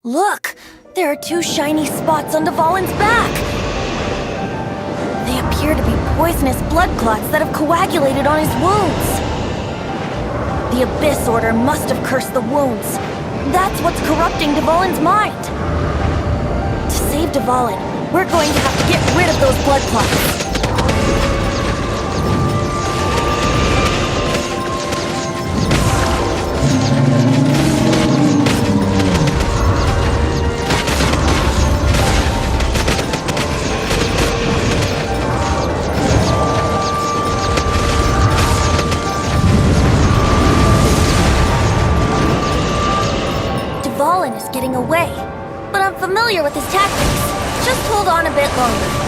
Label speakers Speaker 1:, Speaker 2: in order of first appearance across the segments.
Speaker 1: Look! There are two shiny spots on Dvalin's back! They appear to be poisonous blood clots that have coagulated on his wounds. The Abyss Order must have cursed the wounds. That's what's corrupting Dvalin's mind. To save Dvalin, we're going to have to get rid of those blood clots. Dvalin is getting away, but I'm familiar with his tactics. Just hold on a bit longer.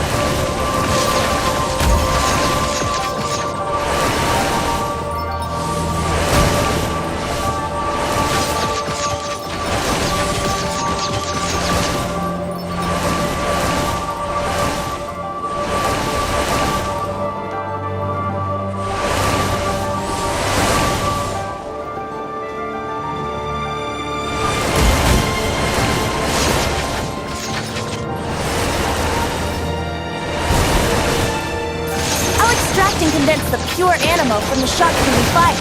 Speaker 1: And condense the pure animo from the shots being fired.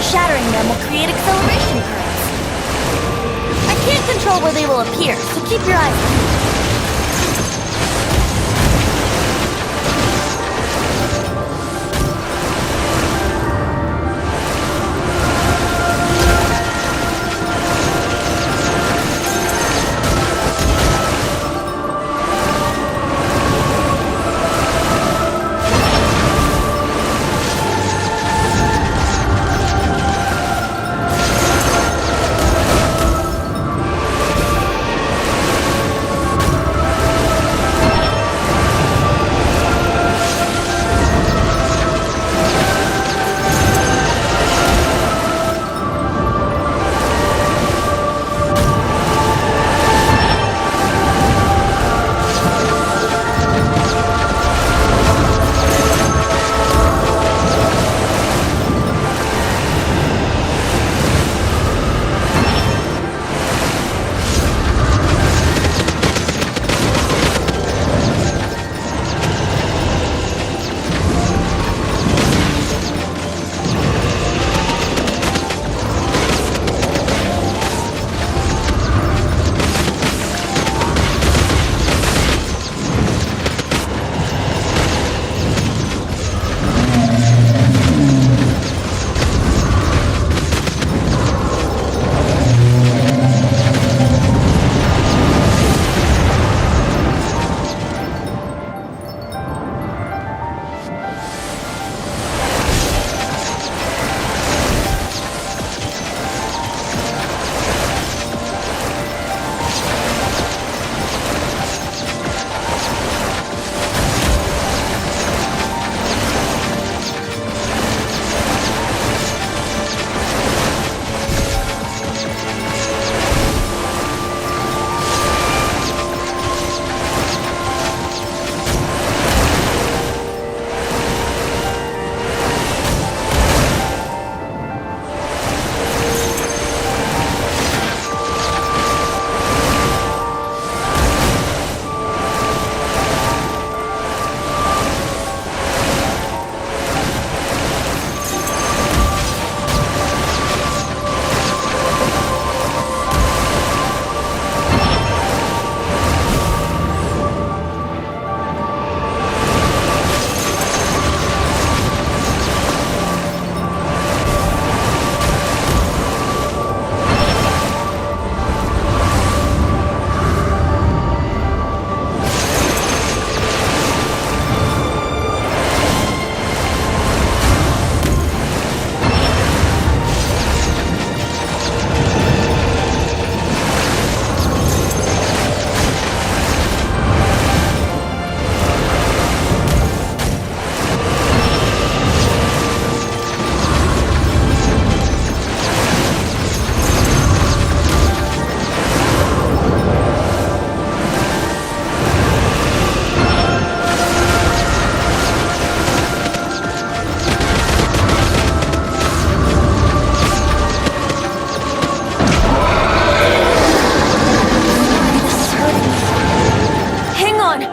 Speaker 1: Shattering them will create acceleration currents. I can't control where they will appear, so keep your eyes peeled.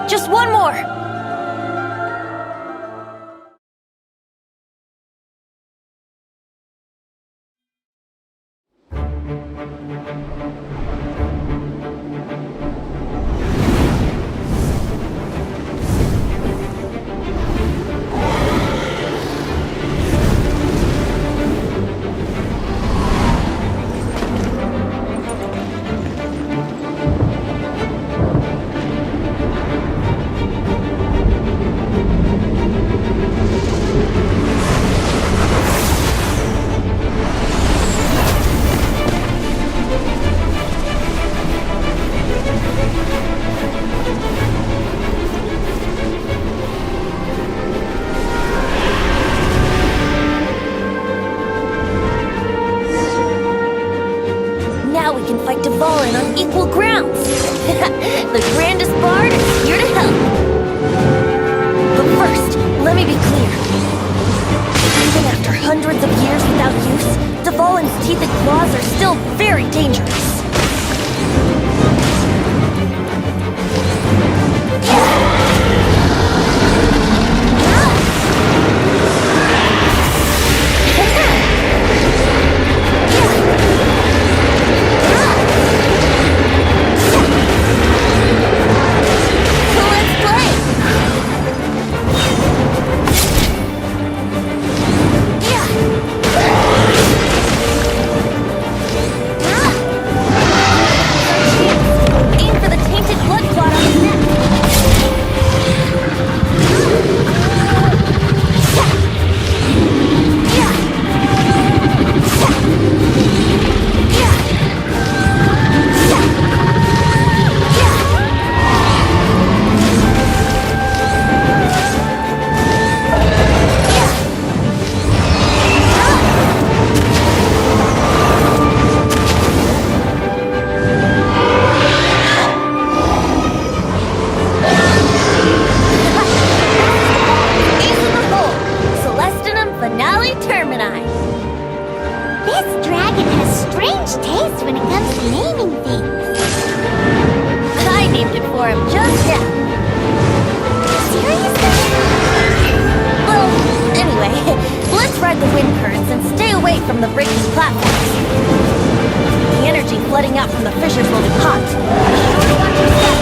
Speaker 1: Just one more! Now we can fight Dvalin on equal grounds! The grandest bard is here to help! But first, let me be clear. Even after hundreds of years without use, Dvalin's teeth and claws are still very dangerous.
Speaker 2: This dragon has strange taste when it comes to naming things.
Speaker 1: I named it for him just now.
Speaker 2: Seriously?
Speaker 1: Well, anyway, let's ride the wind currents and stay away from the breaking platforms. The energy flooding out from the fissures will be hot. Be sure to watch your step.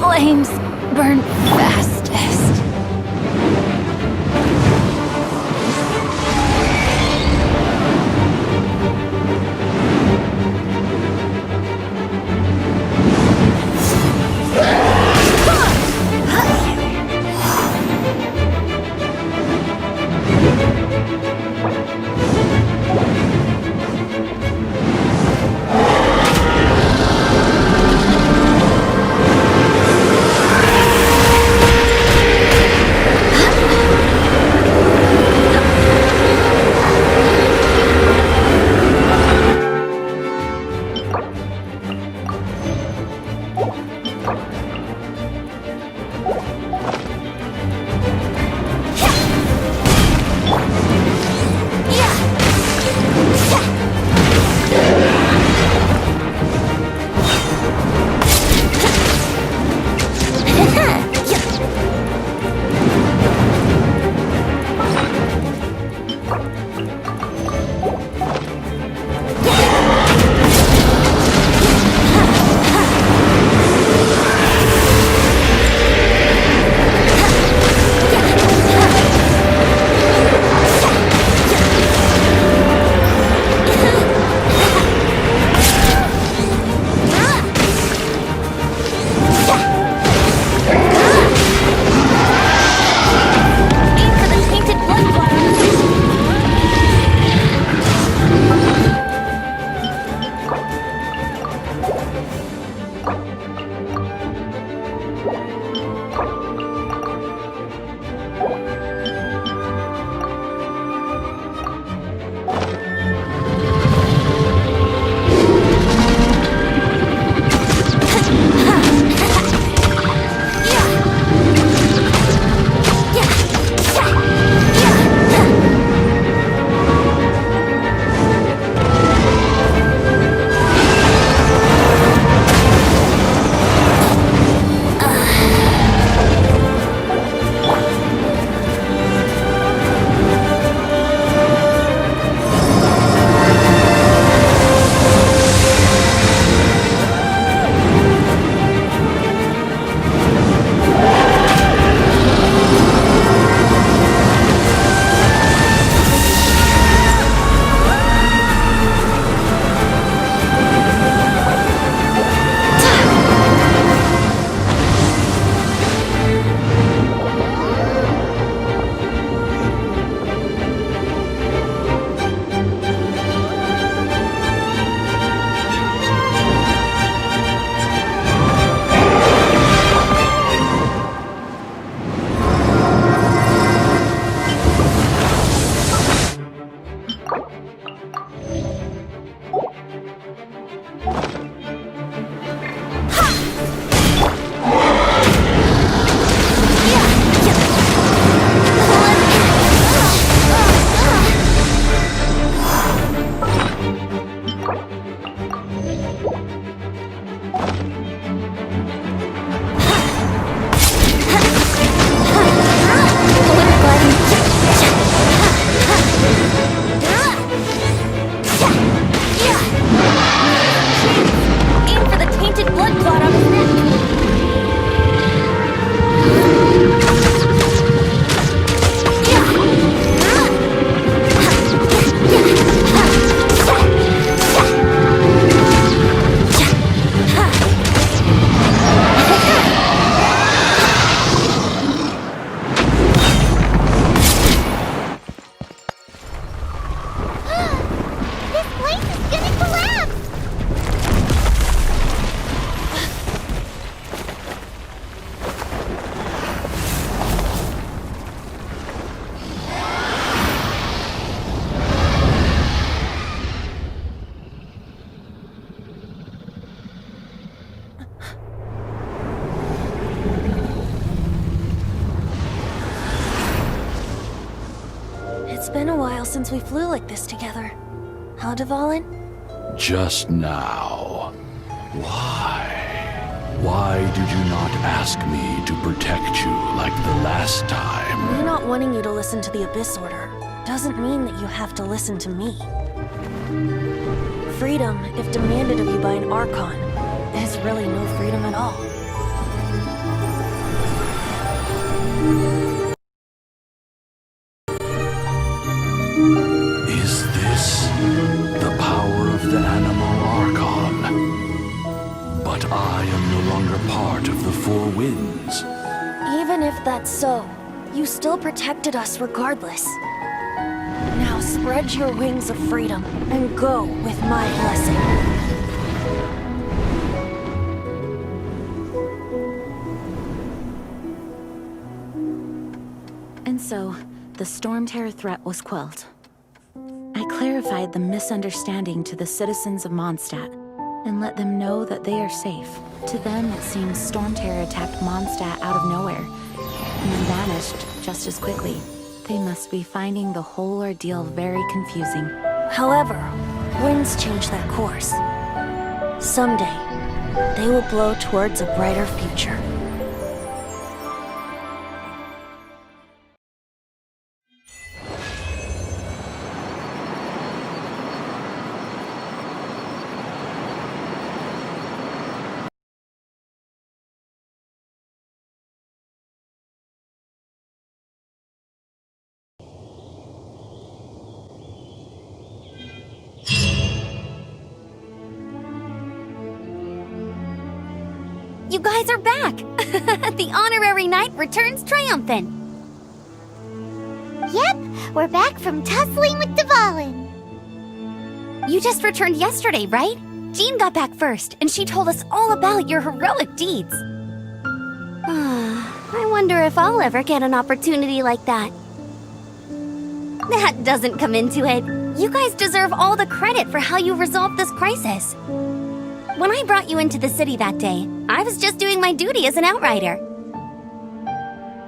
Speaker 1: flames burn fastest. It's been a while since we flew like this together. Huh, Dvalin?
Speaker 3: Just now. Why? Why did you not ask me to protect you like the last time?
Speaker 1: Me not wanting you to listen to the Abyss Order doesn't mean that you have to listen to me. Freedom, if demanded of you by an Archon, is really no freedom at all.
Speaker 3: Is this the power of the animal Archon? But I am no longer part of the Four Winds.
Speaker 1: Even if that's so, you still protected us regardless. Now spread your wings of freedom and go with my blessing.
Speaker 4: And so, the Storm Terror threat was quelled. I clarified the misunderstanding to the citizens of Mondstadt, and let them know that they are safe. To them, it seems Storm Terror attacked Mondstadt out of nowhere, and then vanished just as quickly. They must be finding the whole ordeal very confusing.
Speaker 1: However, winds change that course. Someday, they will blow towards a brighter future.
Speaker 2: You guys are back! The honorary knight returns triumphant. Yep, we're back from tussling with Dvalin. You just returned yesterday, right? Jean got back first, and she told us all about your heroic deeds. I wonder if I'll ever get an opportunity like that. That doesn't come into it. You guys deserve all the credit for how you resolved this crisis. When I brought you into the city that day, I was just doing my duty as an outrider.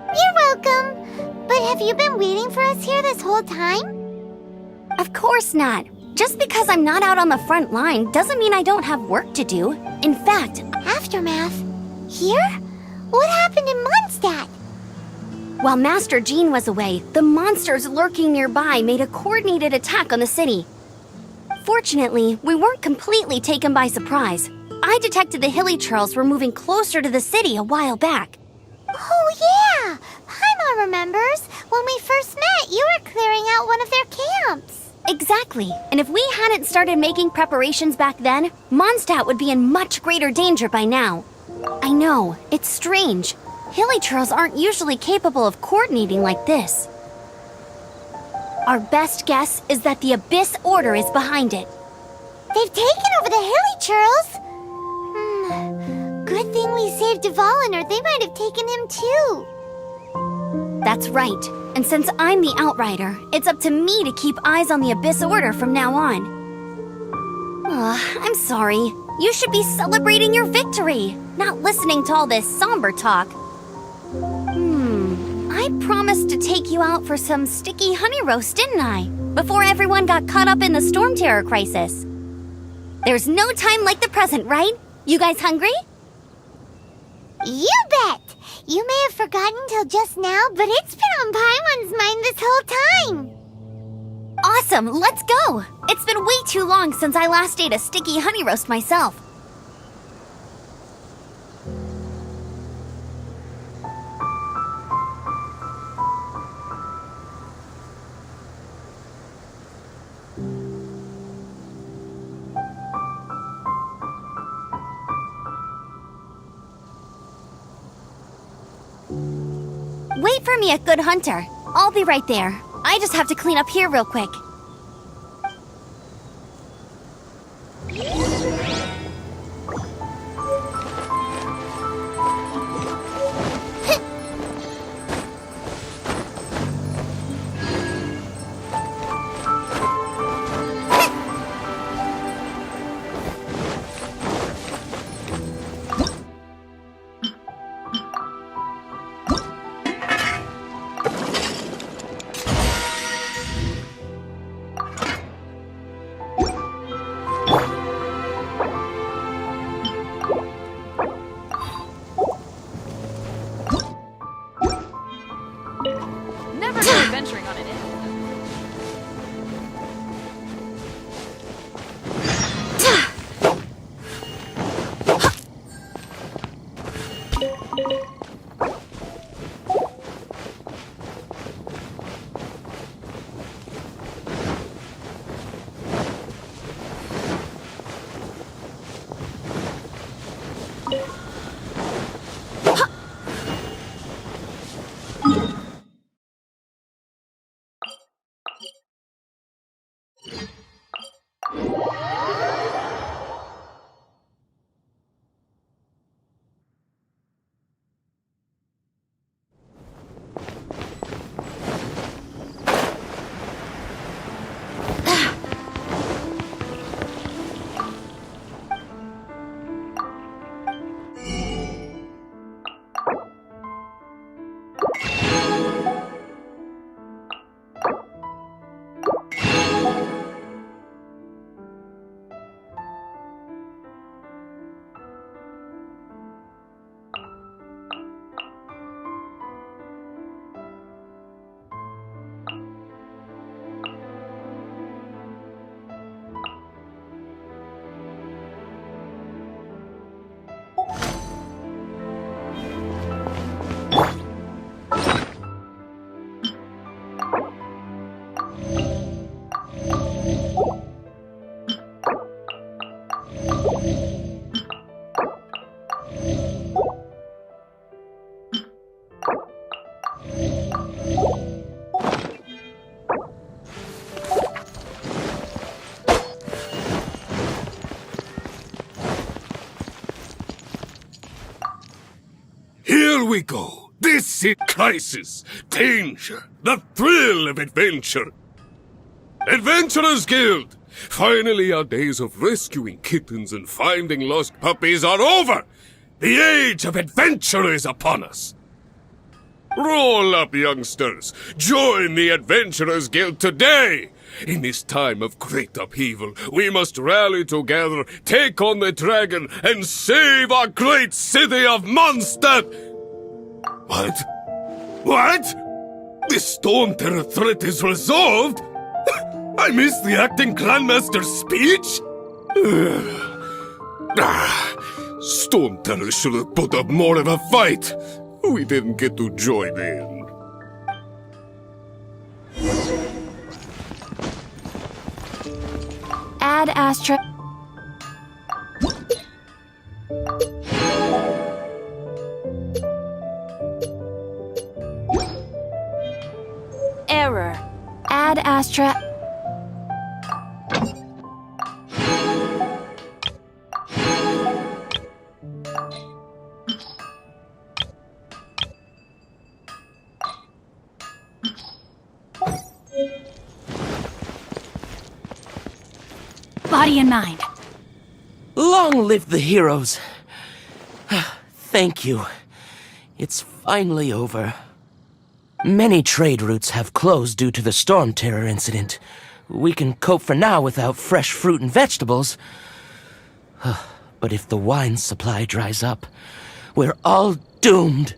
Speaker 2: You're welcome. But have you been waiting for us here this whole time? Of course not. Just because I'm not out on the front line doesn't mean I don't have work to do. In fact, Aftermath? Here? What happened in Mondstadt? While Master Jean was away, the monsters lurking nearby made a coordinated attack on the city. Fortunately, we weren't completely taken by surprise. I detected the Hilly Churls were moving closer to the city a while back. Oh yeah! Paimon remembers. When we first met, you were clearing out one of their camps. Exactly. And if we hadn't started making preparations back then, Mondstadt would be in much greater danger by now. I know, it's strange. Hilly Churls aren't usually capable of coordinating like this. Our best guess is that the Abyss Order is behind it. They've taken over the Hilly Churls? Good thing we saved Dvalin, or they might have taken him too. That's right. And since I'm the Outrider, it's up to me to keep eyes on the Abyss Order from now on. I'm sorry. You should be celebrating your victory, not listening to all this somber talk. I promised to take you out for some sticky honey roast, didn't I? Before everyone got caught up in the Storm Terror crisis. There's no time like the present, right? You guys hungry? You bet! You may have forgotten till just now, but it's been on Paimon's mind this whole time. Awesome, let's go! It's been way too long since I last ate a sticky honey roast myself. Wait for me at Good Hunter. I'll be right there. I just have to clean up here real quick.
Speaker 5: Here we go. This is crisis, danger, the thrill of adventure. Adventurers Guild! Finally, our days of rescuing kittens and finding lost puppies are over! The age of adventure is upon us! Roll up, youngsters! Join the Adventurers Guild today! In this time of great upheaval, we must rally together, take on the dragon, and save our great city of Mondstadt! What? What? The Storm Terror threat is resolved? I missed the acting Grandmaster's speech? Storm Terror should have put up more of a fight. We didn't get to join in.
Speaker 2: Ad Astra.
Speaker 1: Error.
Speaker 2: Ad Astra.
Speaker 1: Body and mind.
Speaker 6: Long live the heroes. Thank you. It's finally over. Many trade routes have closed due to the Storm Terror incident. We can cope for now without fresh fruit and vegetables. But if the wine supply dries up, we're all doomed.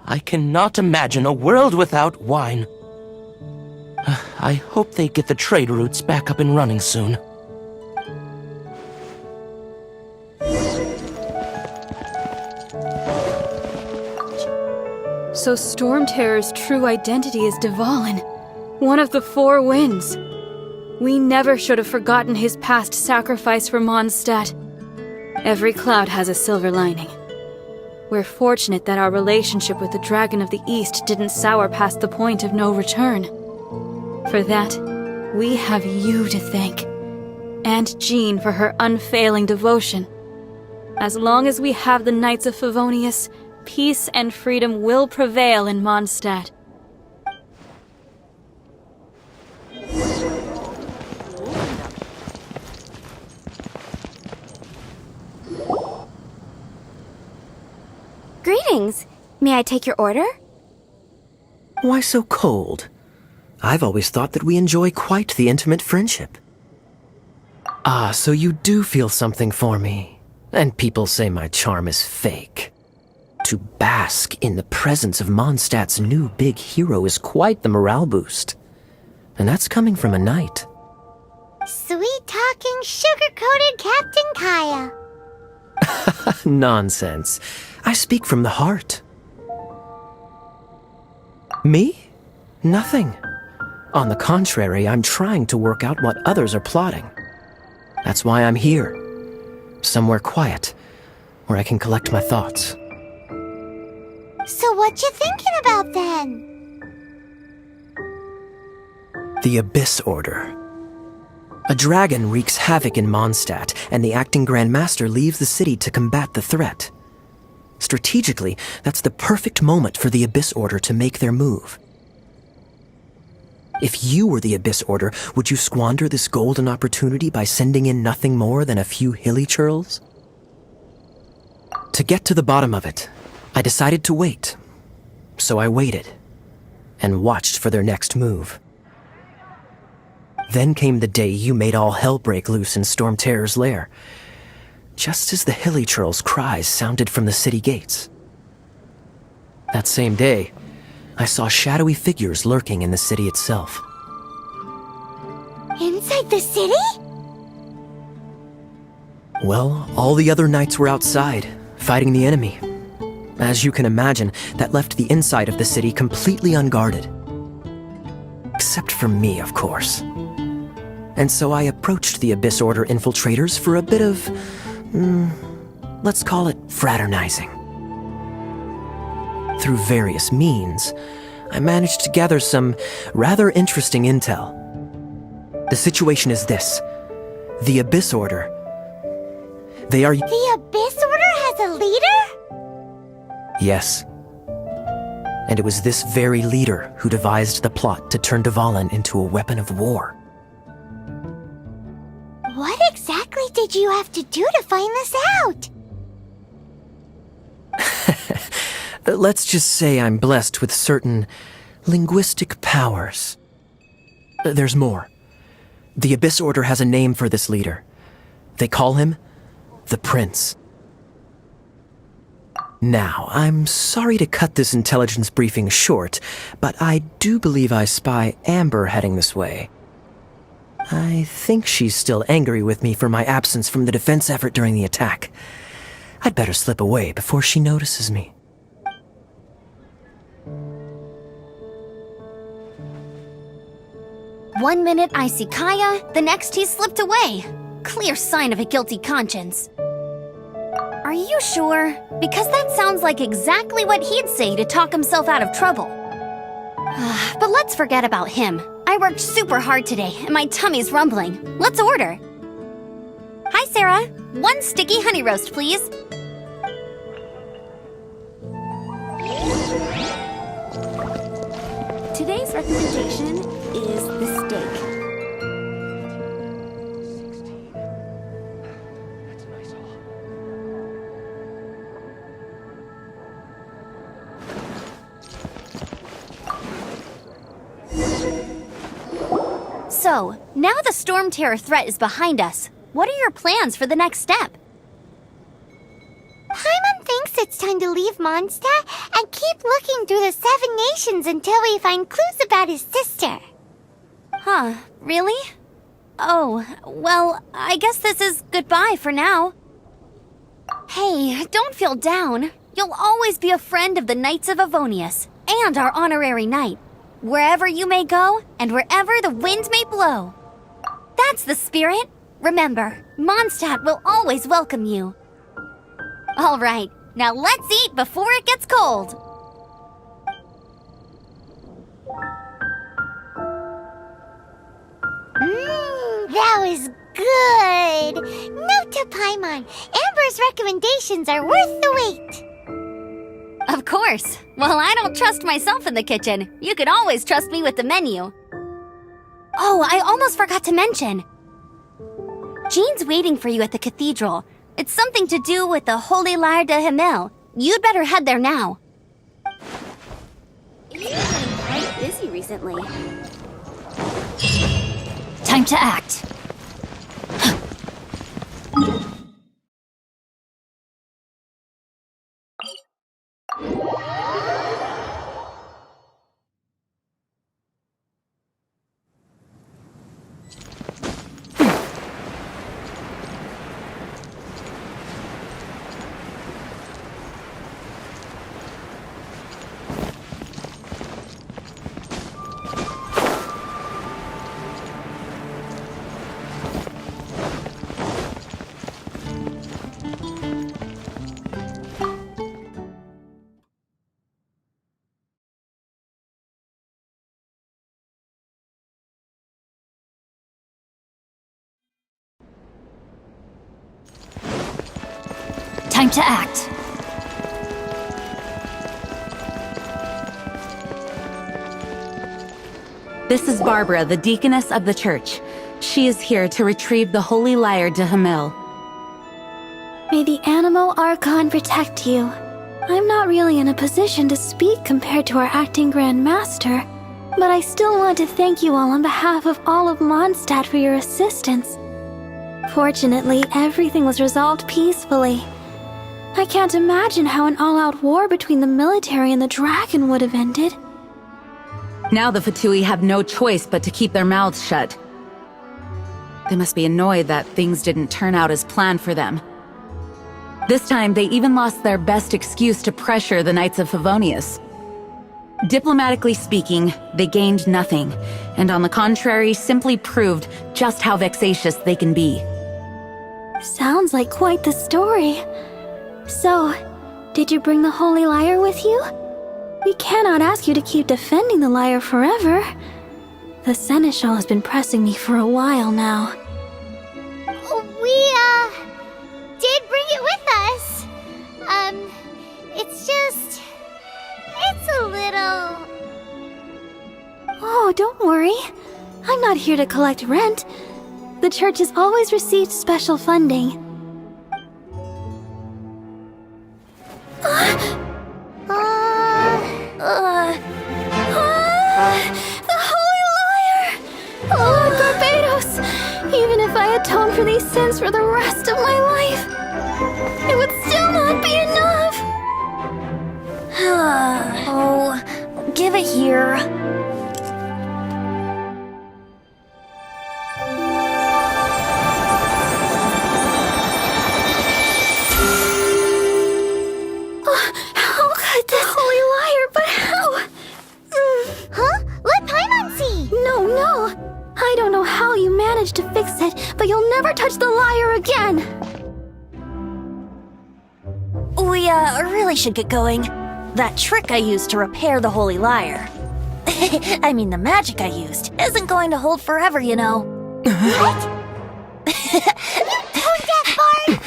Speaker 6: I cannot imagine a world without wine. I hope they get the trade routes back up and running soon.
Speaker 7: So Storm Terror's true identity is Dvalin, one of the Four Winds. We never should have forgotten his past sacrifice for Mondstadt. Every cloud has a silver lining. We're fortunate that our relationship with the Dragon of the East didn't sour past the point of no return. For that, we have you to thank, and Jean for her unfailing devotion. As long as we have the Knights of Favonius, peace and freedom will prevail in Mondstadt.
Speaker 2: Greetings. May I take your order?
Speaker 8: Why so cold? I've always thought that we enjoy quite the intimate friendship. Ah, so you do feel something for me. And people say my charm is fake. To bask in the presence of Mondstadt's new big hero is quite the morale boost. And that's coming from a knight.
Speaker 9: Sweet-talking, sugar-coated Captain Kaya.
Speaker 8: Nonsense. I speak from the heart. Me? Nothing. On the contrary, I'm trying to work out what others are plotting. That's why I'm here. Somewhere quiet, where I can collect my thoughts.
Speaker 9: So what you thinking about then?
Speaker 8: The Abyss Order. A dragon wreaks havoc in Mondstadt, and the acting Grand Master leaves the city to combat the threat. Strategically, that's the perfect moment for the Abyss Order to make their move. If you were the Abyss Order, would you squander this golden opportunity by sending in nothing more than a few hilly churls? To get to the bottom of it, I decided to wait. So I waited, and watched for their next move. Then came the day you made all hell break loose in Storm Terror's lair, just as the hilly churls' cries sounded from the city gates. That same day, I saw shadowy figures lurking in the city itself.
Speaker 9: Inside the city?
Speaker 8: Well, all the other knights were outside, fighting the enemy. As you can imagine, that left the inside of the city completely unguarded. Except for me, of course. And so I approached the Abyss Order infiltrators for a bit of, let's call it fraternizing. Through various means, I managed to gather some rather interesting intel. The situation is this. The Abyss Order, they are...
Speaker 9: The Abyss Order has a leader?
Speaker 8: Yes. And it was this very leader who devised the plot to turn Dvalin into a weapon of war.
Speaker 9: What exactly did you have to do to find this out?
Speaker 8: Let's just say I'm blessed with certain linguistic powers. There's more. The Abyss Order has a name for this leader. They call him the Prince. Now, I'm sorry to cut this intelligence briefing short, but I do believe I spy Amber heading this way. I think she's still angry with me for my absence from the defense effort during the attack. I'd better slip away before she notices me.
Speaker 2: One minute I see Kaya, the next he slipped away. Clear sign of a guilty conscience. Are you sure? Because that sounds like exactly what he'd say to talk himself out of trouble. But let's forget about him. I worked super hard today, and my tummy's rumbling. Let's order. Hi, Sarah. 1 sticky honey roast, please.
Speaker 4: Today's recommendation is the steak.
Speaker 2: So, now the Storm Terror threat is behind us. What are your plans for the next step?
Speaker 9: Paimon thinks it's time to leave Mondstadt and keep looking through the 7 nations until we find clues about his sister.
Speaker 2: Huh, really? Oh, well, I guess this is goodbye for now. Hey, don't feel down. You'll always be a friend of the Knights of Avonius, and our honorary knight. Wherever you may go, and wherever the wind may blow. That's the spirit. Remember, Mondstadt will always welcome you. All right, now let's eat before it gets cold.
Speaker 9: That was good. Note to Paimon, Amber's recommendations are worth the wait.
Speaker 2: Of course. Well, I don't trust myself in the kitchen. You can always trust me with the menu. Oh, I almost forgot to mention. Jean's waiting for you at the cathedral. It's something to do with the Holy Lyre de Himmel. You'd better head there now.
Speaker 4: It's been quite busy recently.
Speaker 2: Time to act. Time to act.
Speaker 4: This is Barbara, the deaconess of the church. She is here to retrieve the holy lyre de Hamil.
Speaker 10: May the Animo Archon protect you. I'm not really in a position to speak compared to our acting Grand Master, but I still want to thank you all on behalf of all of Mondstadt for your assistance. Fortunately, everything was resolved peacefully. I can't imagine how an all-out war between the military and the dragon would have ended.
Speaker 4: Now the Fatui have no choice but to keep their mouths shut. They must be annoyed that things didn't turn out as planned for them. This time, they even lost their best excuse to pressure the Knights of Favonius. Diplomatically speaking, they gained nothing, and on the contrary, simply proved just how vexatious they can be.
Speaker 10: Sounds like quite the story. So, did you bring the holy lyre with you? We cannot ask you to keep defending the lyre forever. The Seneschal has been pressing me for a while now.
Speaker 9: We, did bring it with us. It's a little...
Speaker 10: Oh, don't worry. I'm not here to collect rent. The church has always received special funding. The Holy Lyre! Lord Barbados! Even if I atone for these sins for the rest of my life, it would still not be enough!
Speaker 1: Oh, give it here.
Speaker 10: How could this Holy Lyre, but how?
Speaker 9: Huh? Let Paimon see!
Speaker 10: No. I don't know how you managed to fix it, but you'll never touch the lyre again!
Speaker 1: We, really should get going. That trick I used to repair the Holy Lyre. I mean, the magic I used isn't going to hold forever, you know.
Speaker 9: What? Tone deaf bard!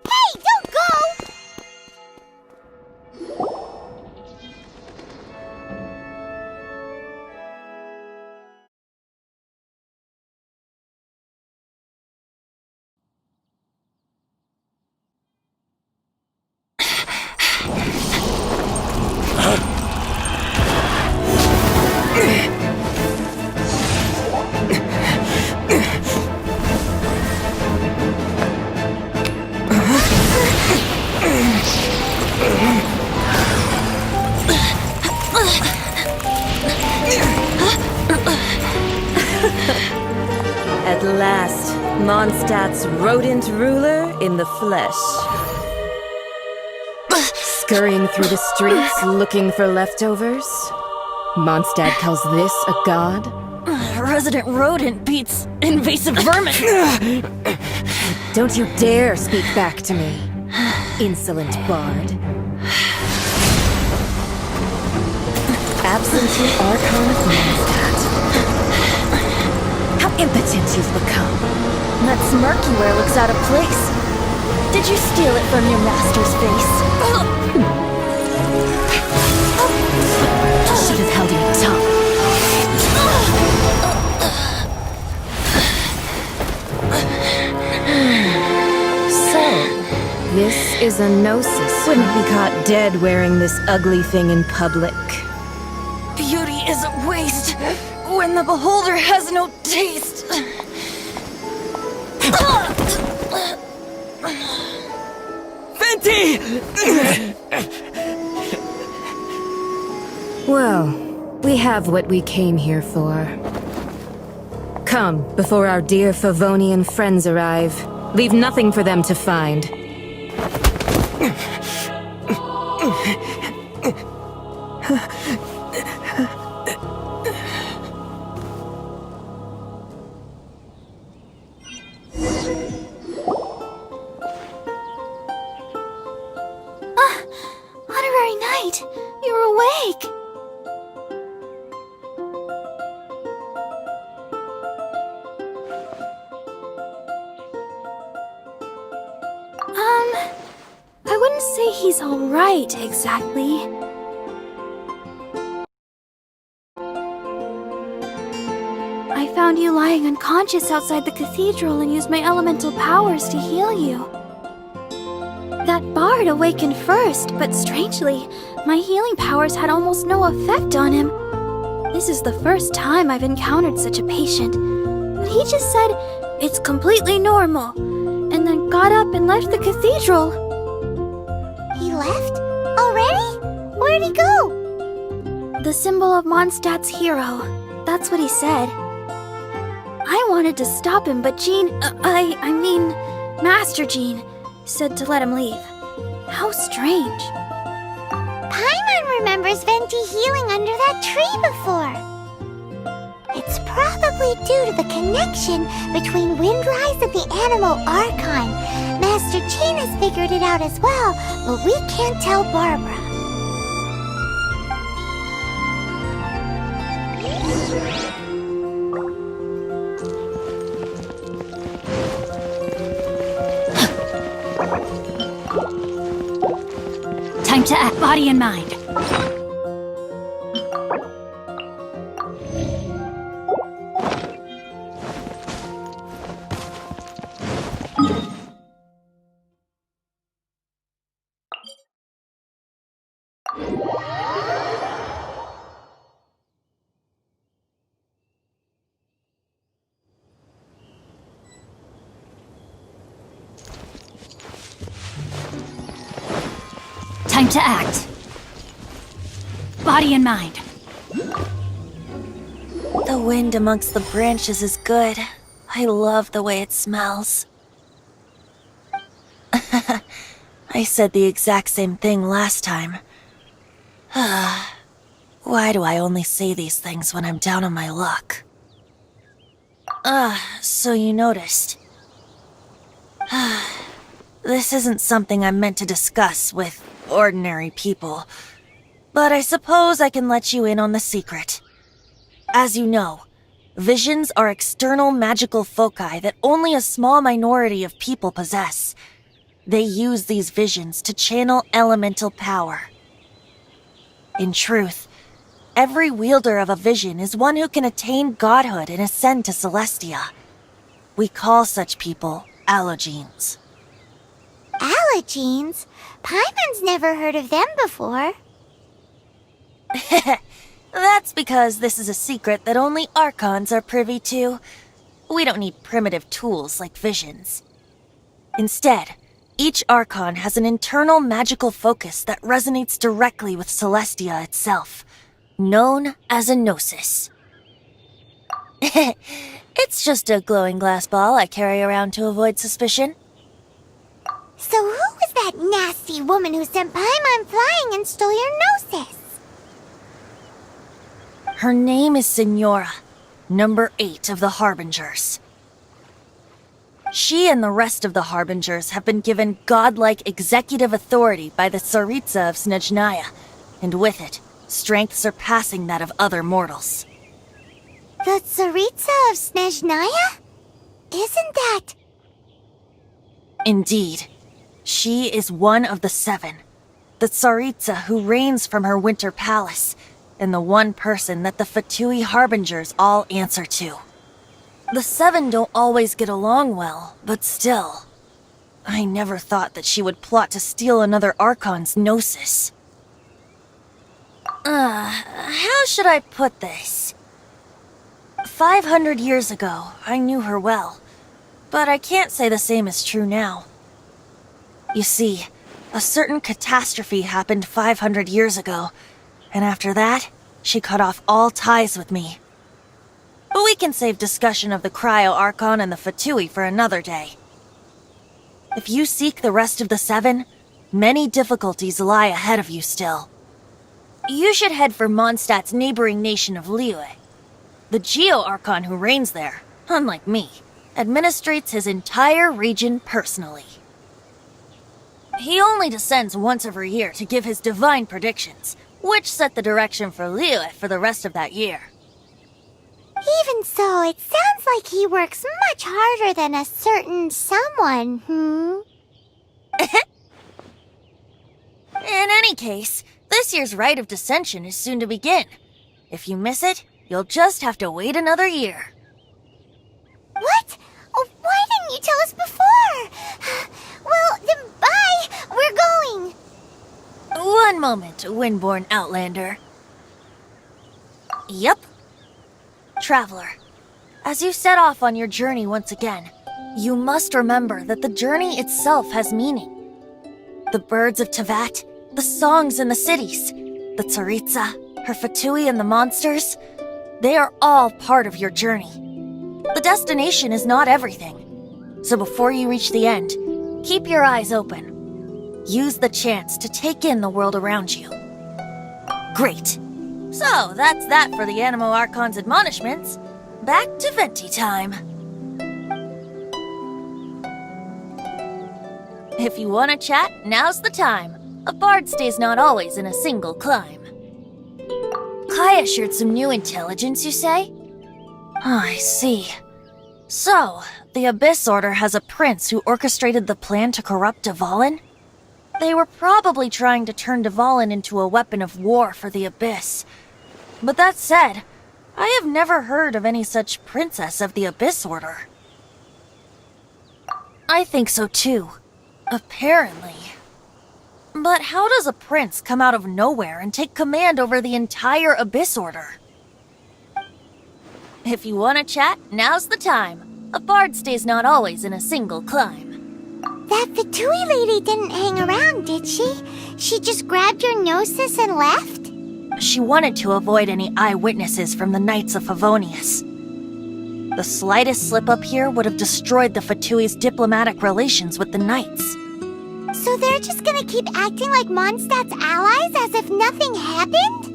Speaker 9: Hey, don't go!
Speaker 11: At last, Mondstadt's rodent ruler in the flesh. Scurrying through the streets looking for leftovers? Mondstadt calls this a god?
Speaker 1: Resident rodent beats invasive vermin.
Speaker 11: Don't you dare speak back to me, insolent bard. Absentee Archon of Mondstadt. How impotent you've become.
Speaker 1: That smirky wear looks out of place. Did you steal it from your master's face?
Speaker 11: Should have held your tongue. So, this is a gnosis. Wouldn't be caught dead wearing this ugly thing in public.
Speaker 1: Beauty is a waste when the beholder has no taste.
Speaker 6: Venti!
Speaker 11: Well, we have what we came here for. Come, before our dear Favonian friends arrive. Leave nothing for them to find.
Speaker 10: Honorary Knight, you're awake! I wouldn't say he's alright, exactly. I found you lying unconscious outside the cathedral and used my elemental powers to heal you. That bard awakened first, but strangely, my healing powers had almost no effect on him. This is the first time I've encountered such a patient, but he just said, "It's completely normal," and then got up and left the cathedral.
Speaker 9: He left? Already? Where'd he go?
Speaker 10: The symbol of Mondstadt's hero. That's what he said. I wanted to stop him, but Master Jean, said to let him leave. How strange.
Speaker 9: Paimon remembers Venti healing under that tree before. It's probably due to the connection between Windrise and the Animal Archon. Master Jean has figured it out as well, but we can't tell Barbara.
Speaker 2: Time to act, body and mind. Time to act. Body and mind.
Speaker 1: The wind amongst the branches is good. I love the way it smells. I said the exact same thing last time. Why do I only say these things when I'm down on my luck? So you noticed. This isn't something I'm meant to discuss with ordinary people, but I suppose I can let you in on the secret. As you know, visions are external magical foci that only a small minority of people possess. They use these visions to channel elemental power. In truth, every wielder of a vision is one who can attain godhood and ascend to Celestia. We call such people allogenes.
Speaker 9: Allogenes? Paimon's never heard of them before.
Speaker 1: That's because this is a secret that only Archons are privy to. We don't need primitive tools like visions. Instead, each Archon has an internal magical focus that resonates directly with Celestia itself, known as a gnosis. It's just a glowing glass ball I carry around to avoid suspicion.
Speaker 9: So who was that nasty woman who sent Paimon flying and stole your gnosis?
Speaker 1: Her name is Signora, number 8 of the Harbingers. She and the rest of the Harbingers have been given godlike executive authority by the Tsaritsa of Snezhnaya, and with it, strength surpassing that of other mortals.
Speaker 9: The Tsaritsa of Snezhnaya? Isn't that...
Speaker 1: Indeed. She is one of the 7, the Tsaritsa who reigns from her winter palace, and the one person that the Fatui Harbingers all answer to. The 7 don't always get along well, but still. I never thought that she would plot to steal another Archon's gnosis. How should I put this? 500 years ago, I knew her well, but I can't say the same is true now. You see, a certain catastrophe happened 500 years ago, and after that, she cut off all ties with me. But we can save discussion of the Cryo Archon and the Fatui for another day. If you seek the rest of the 7, many difficulties lie ahead of you still. You should head for Mondstadt's neighboring nation of Liyue. The Geo Archon who reigns there, unlike me, administrates his entire region personally. He only descends once every year to give his divine predictions, which set the direction for Liyue for the rest of that year.
Speaker 9: Even so, it sounds like he works much harder than a certain someone,
Speaker 1: In any case, this year's Rite of Dissension is soon to begin. If you miss it, you'll just have to wait another year.
Speaker 9: What? Oh, why didn't you tell us before? Well, then bye! We're going!
Speaker 1: One moment, Windborn Outlander. Yep. Traveler, as you set off on your journey once again, you must remember that the journey itself has meaning. The birds of Tevat, the songs in the cities, the Tsaritsa, her Fatui and the monsters, they are all part of your journey. The destination is not everything. So before you reach the end, keep your eyes open. Use the chance to take in the world around you. Great. So that's that for the Animo Archon's admonishments. Back to Venti time. If you want to chat, now's the time. A bard stays not always in a single clime. Kaya shared some new intelligence, you say? I see. So, the Abyss Order has a prince who orchestrated the plan to corrupt Dvalin? They were probably trying to turn Dvalin into a weapon of war for the Abyss. But that said, I have never heard of any such princess of the Abyss Order. I think so too. Apparently. But how does a prince come out of nowhere and take command over the entire Abyss Order? If you want to chat, now's the time. A bard stays not always in a single clime.
Speaker 9: That Fatui lady didn't hang around, did she? She just grabbed your gnosis and left?
Speaker 1: She wanted to avoid any eyewitnesses from the Knights of Favonius. The slightest slip-up here would have destroyed the Fatui's diplomatic relations with the Knights.
Speaker 9: So they're just gonna keep acting like Mondstadt's allies as if nothing happened?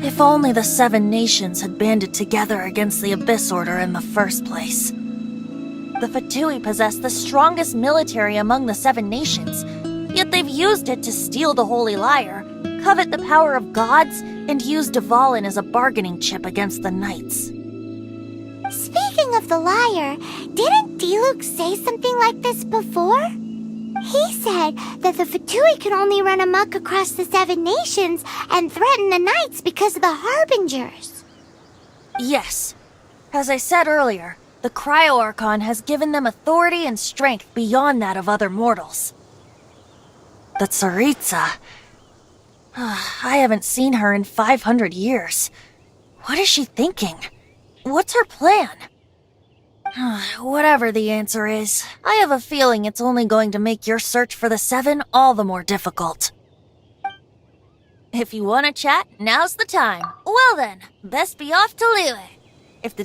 Speaker 1: If only the Seven Nations had banded together against the Abyss Order in the first place. The Fatui possess the strongest military among the Seven Nations, yet they've used it to steal the Holy Lyre, covet the power of gods, and use Dvalin as a bargaining chip against the Knights.
Speaker 9: Speaking of the lyre, didn't Diluc say something like this before? He said that the Fatui could only run amok across the Seven Nations and threaten the Knights because of the Harbingers.
Speaker 1: Yes. As I said earlier, the Cryo-Archon has given them authority and strength beyond that of other mortals. The Tsaritsa... I haven't seen her in 500 years. What is she thinking? What's her plan? Whatever the answer is, I have a feeling it's only going to make your search for the Seven all the more difficult. If you want to chat, now's the time. Well then, best be off to Liyue. If the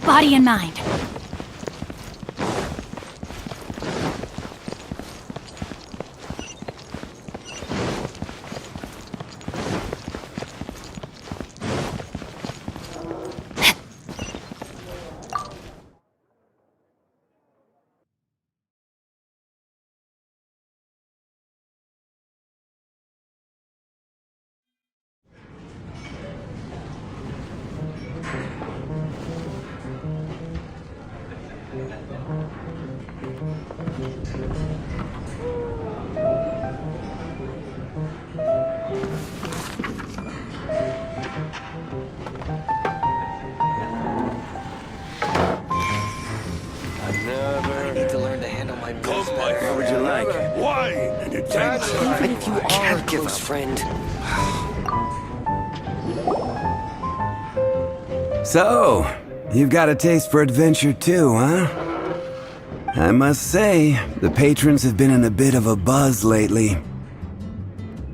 Speaker 7: body and mind.
Speaker 12: I need to learn to handle my bills better.
Speaker 5: What would you like? Wine and adventure.
Speaker 12: Even if you are a close friend.
Speaker 13: So, you've got a taste for adventure too, huh? I must say, the patrons have been in a bit of a buzz lately.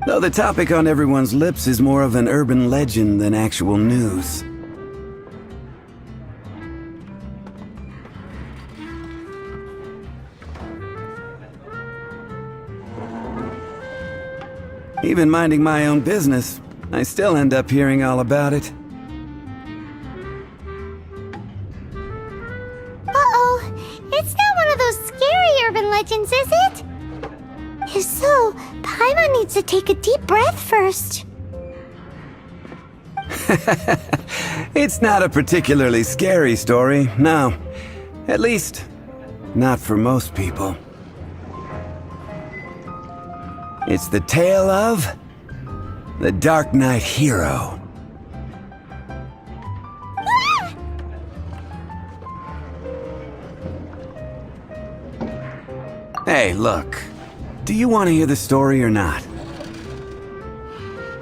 Speaker 13: Though the topic on everyone's lips is more of an urban legend than actual news. Even minding my own business, I still end up hearing all about it.
Speaker 9: Uh-oh, it's not one of those scary urban legends, is it? If so, Paimon needs to take a deep breath first.
Speaker 13: It's not a particularly scary story, no. At least, not for most people. It's the tale of the Dark Knight Hero. Hey, look. Do you want to hear the story or not?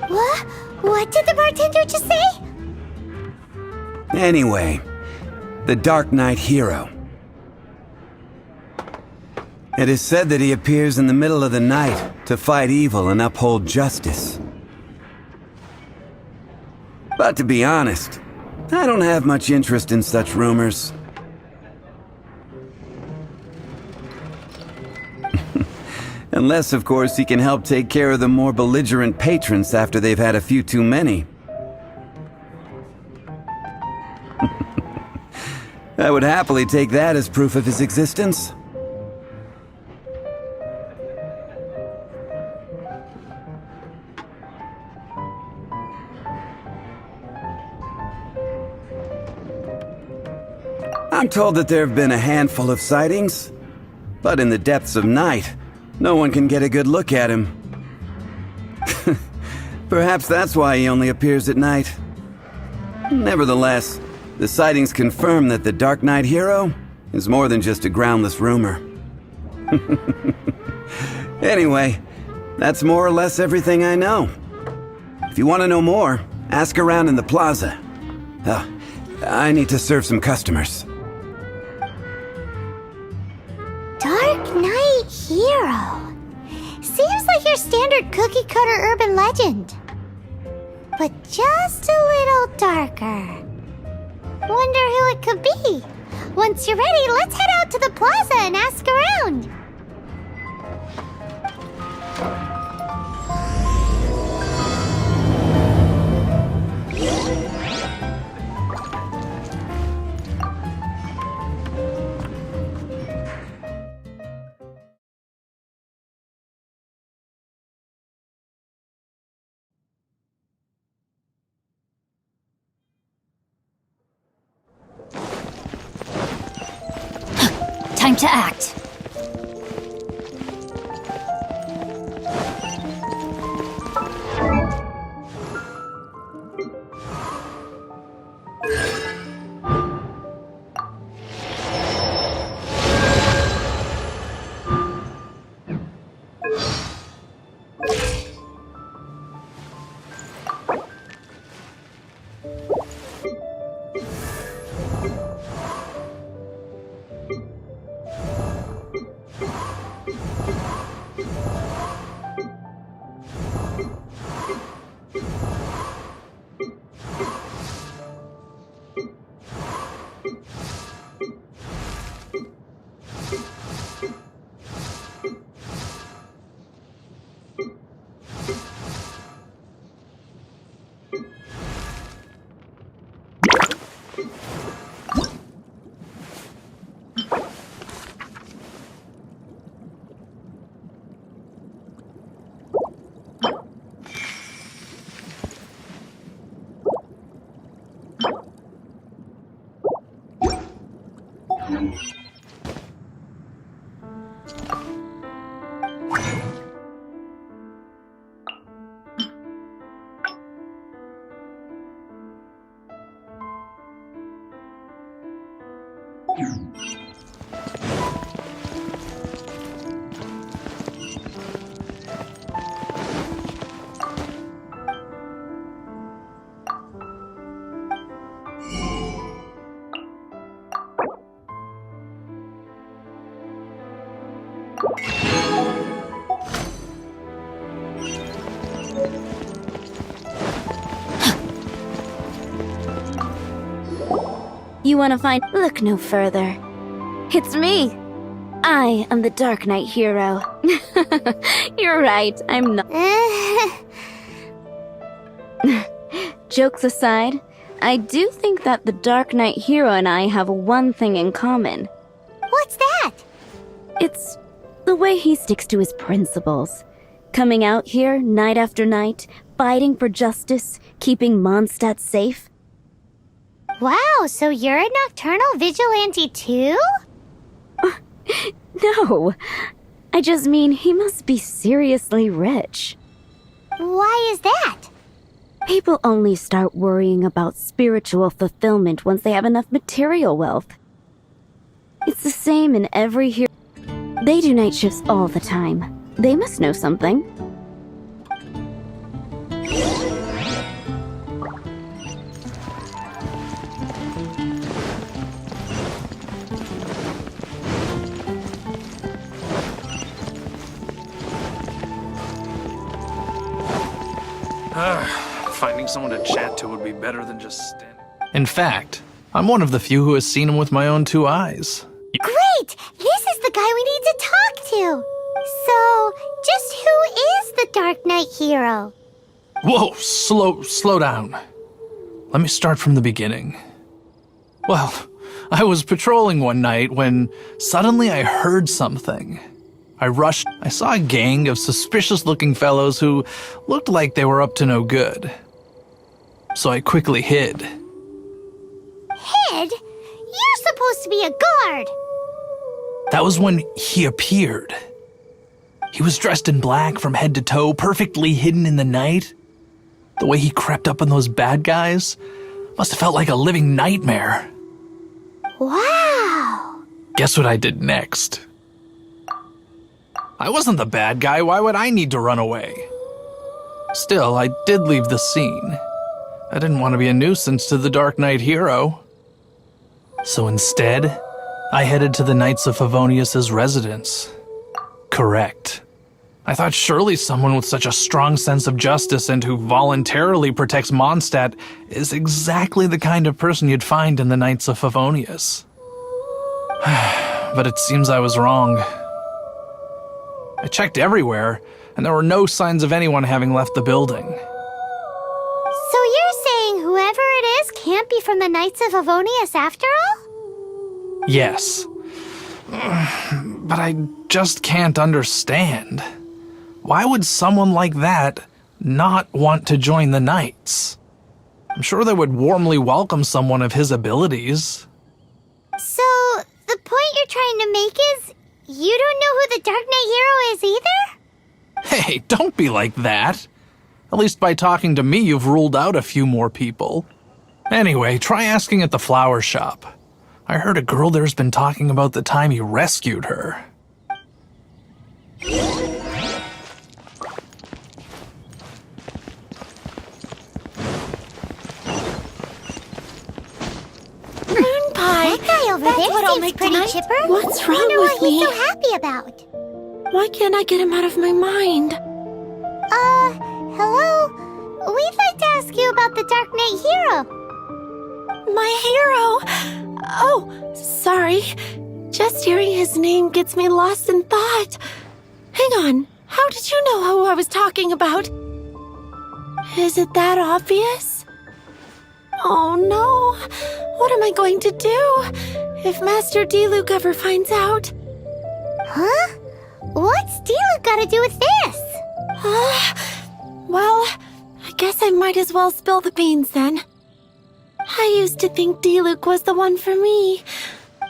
Speaker 9: What? What did the bartender just say?
Speaker 13: Anyway, the Dark Knight Hero. It is said that he appears in the middle of the night to fight evil and uphold justice. But to be honest, I don't have much interest in such rumors. Unless, of course, he can help take care of the more belligerent patrons after they've had a few too many. I would happily take that as proof of his existence. I'm told that there have been a handful of sightings, but in the depths of night, no one can get a good look at him. Perhaps that's why he only appears at night. Nevertheless, the sightings confirm that the Dark Knight Hero is more than just a groundless rumor. Anyway, that's more or less everything I know. If you want to know more, ask around in the plaza. I need to serve some customers.
Speaker 9: Dark Knight Hero. Seems like your standard cookie-cutter urban legend. But just a little darker. Wonder who it could be. Once you're ready, let's head out to the plaza and ask around.
Speaker 7: Time to act.
Speaker 2: You want to find... Look no further. It's me. I am the Dark Knight hero. You're right, I'm not... Jokes aside, I do think that the Dark Knight hero and I have one thing in common.
Speaker 9: What's that?
Speaker 2: It's the way he sticks to his principles. Coming out here night after night, fighting for justice, keeping Mondstadt safe.
Speaker 9: Wow, so you're a nocturnal vigilante too?
Speaker 2: No, I just mean he must be seriously rich.
Speaker 9: Why is that?
Speaker 2: People only start worrying about spiritual fulfillment once they have enough material wealth. It's the same in every hero. They do night shifts all the time. They must know something.
Speaker 14: Finding someone to chat to would be better than just standing. In fact, I'm one of the few who has seen him with my own 2 eyes.
Speaker 9: Great! This is the guy we need to talk to! So, just who is the Dark Knight hero?
Speaker 14: Whoa, slow down. Let me start from the beginning. Well, I was patrolling one night when suddenly I heard something. I rushed. I saw a gang of suspicious-looking fellows who looked like they were up to no good. So I quickly hid.
Speaker 9: Hid? You're supposed to be a guard!
Speaker 14: That was when he appeared. He was dressed in black from head to toe, perfectly hidden in the night. The way he crept up on those bad guys must have felt like a living nightmare.
Speaker 9: Wow!
Speaker 14: Guess what I did next? I wasn't the bad guy. Why would I need to run away? Still, I did leave the scene. I didn't want to be a nuisance to the Dark Knight hero. So instead, I headed to the Knights of Favonius' residence. Correct. I thought surely someone with such a strong sense of justice and who voluntarily protects Mondstadt is exactly the kind of person you'd find in the Knights of Favonius. But it seems I was wrong. I checked everywhere, and there were no signs of anyone having left the building.
Speaker 9: So you're saying whoever it is can't be from the Knights of Favonius after all?
Speaker 14: Yes. But I just can't understand. Why would someone like that not want to join the Knights? I'm sure they would warmly welcome someone of his abilities.
Speaker 9: So, the point you're trying to make is you don't know who the Dark Knight hero is either?
Speaker 14: Hey, don't be like that. At least by talking to me, you've ruled out a few more people. Anyway, try asking at the flower shop. I heard a girl there's been talking about the time you rescued her.
Speaker 9: That guy over there seems pretty chipper.
Speaker 10: What's wrong
Speaker 9: I wonder
Speaker 10: with
Speaker 9: what
Speaker 10: me?
Speaker 9: he's so happy about.
Speaker 10: Why can't I get him out of my mind?
Speaker 9: Hello? We'd like to ask you about the Dark Knight hero.
Speaker 10: My hero? Oh, sorry. Just hearing his name gets me lost in thought. Hang on. How did you know who I was talking about? Is it that obvious? Oh no. What am I going to do if Master D-Luke ever finds out?
Speaker 9: Huh? What's D-Luke got to do with this?
Speaker 10: Well, I guess I might as well spill the beans then. I used to think D-Luke was the one for me,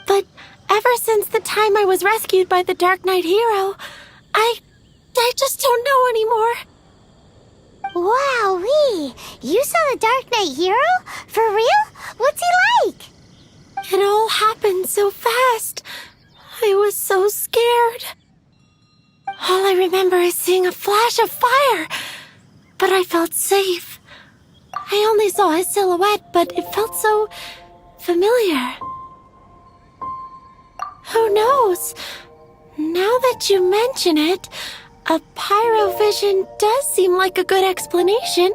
Speaker 10: but ever since the time I was rescued by the Dark Knight hero, I just don't know anymore.
Speaker 9: Wowee! You saw the Dark Knight hero? For real? What's he like?
Speaker 10: It all happened so fast. I was so scared. All I remember is seeing a flash of fire, but I felt safe. I only saw his silhouette, but it felt so familiar. Who knows? Now that you mention it, a pyrovision does seem like a good explanation.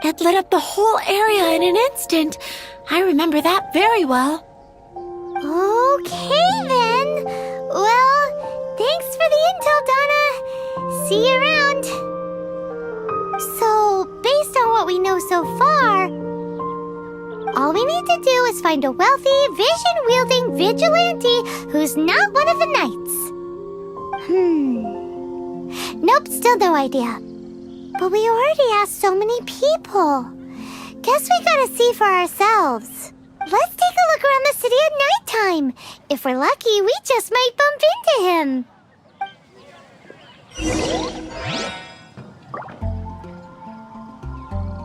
Speaker 10: It lit up the whole area in an instant. I remember that very well.
Speaker 9: Okay then. Well, thanks for the intel, Donna. See you around. So, based on what we know so far, all we need to do is find a wealthy, vision-wielding vigilante who's not one of the knights. Nope, still no idea. But we already asked so many people. Guess we gotta see for ourselves. Let's take a look around the city at nighttime. If we're lucky, we just might bump into him.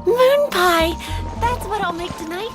Speaker 10: Moon pie! That's what I'll make tonight.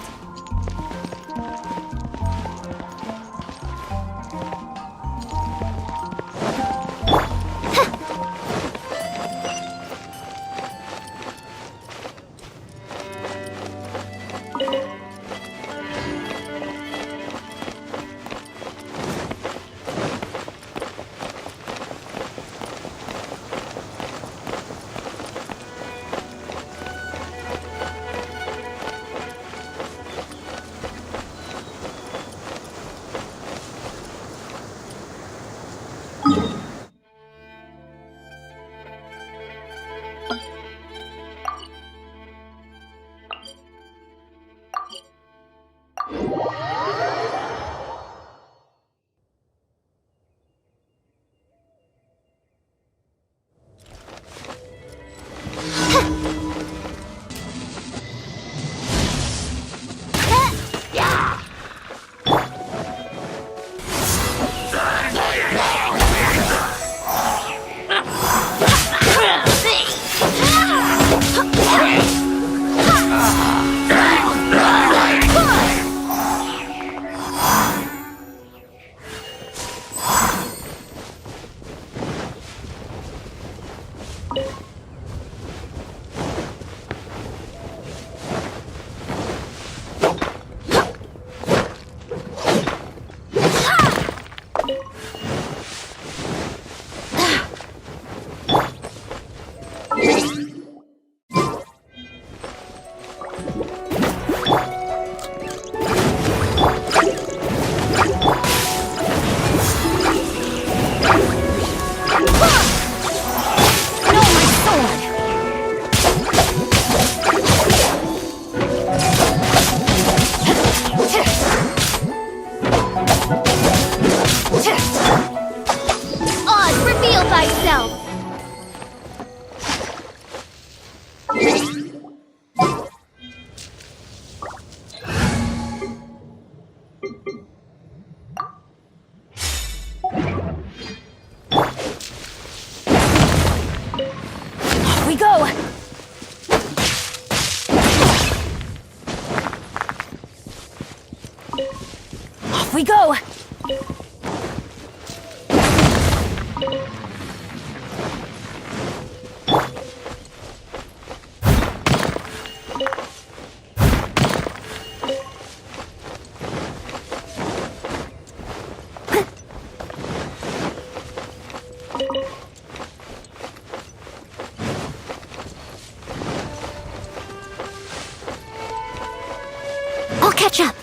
Speaker 1: We go!
Speaker 10: I'll catch up.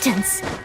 Speaker 10: existence.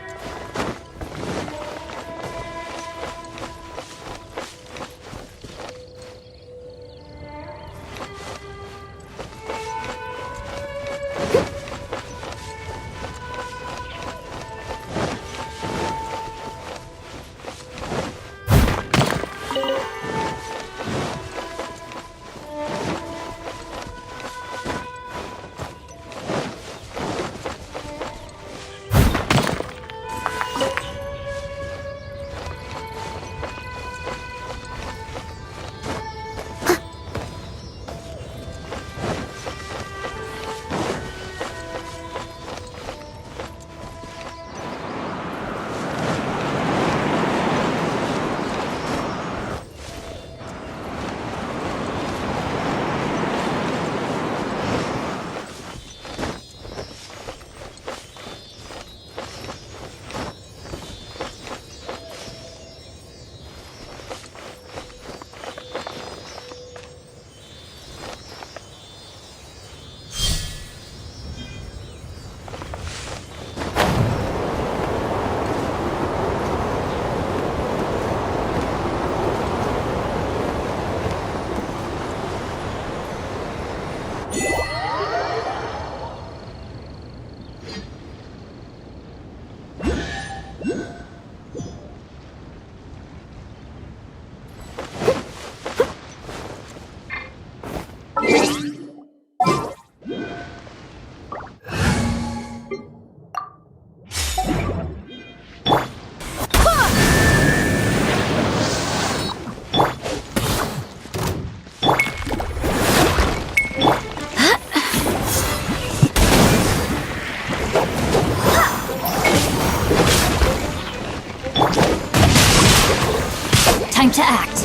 Speaker 10: Time to act.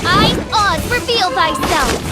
Speaker 2: I, Oz, reveal thyself!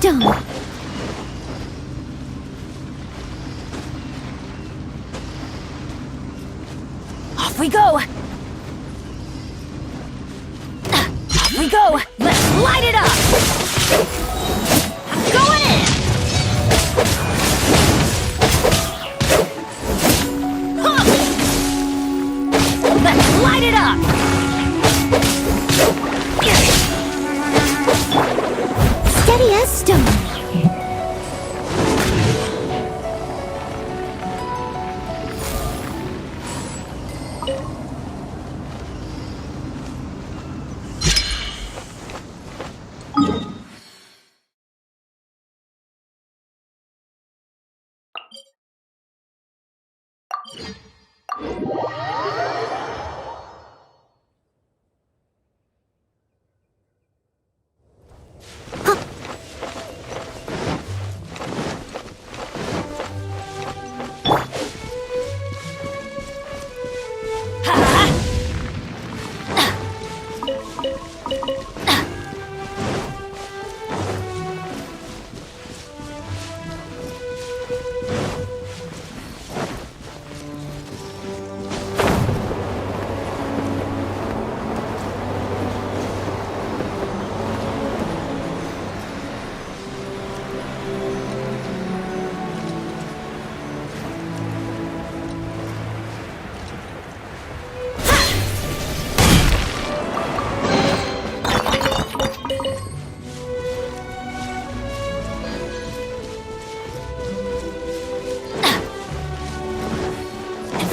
Speaker 10: stone.
Speaker 1: Off we go! Off we go! Let's light it up! I'm going in! Huh! Let's light it up!
Speaker 10: Steady as stone.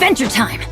Speaker 1: Adventure time!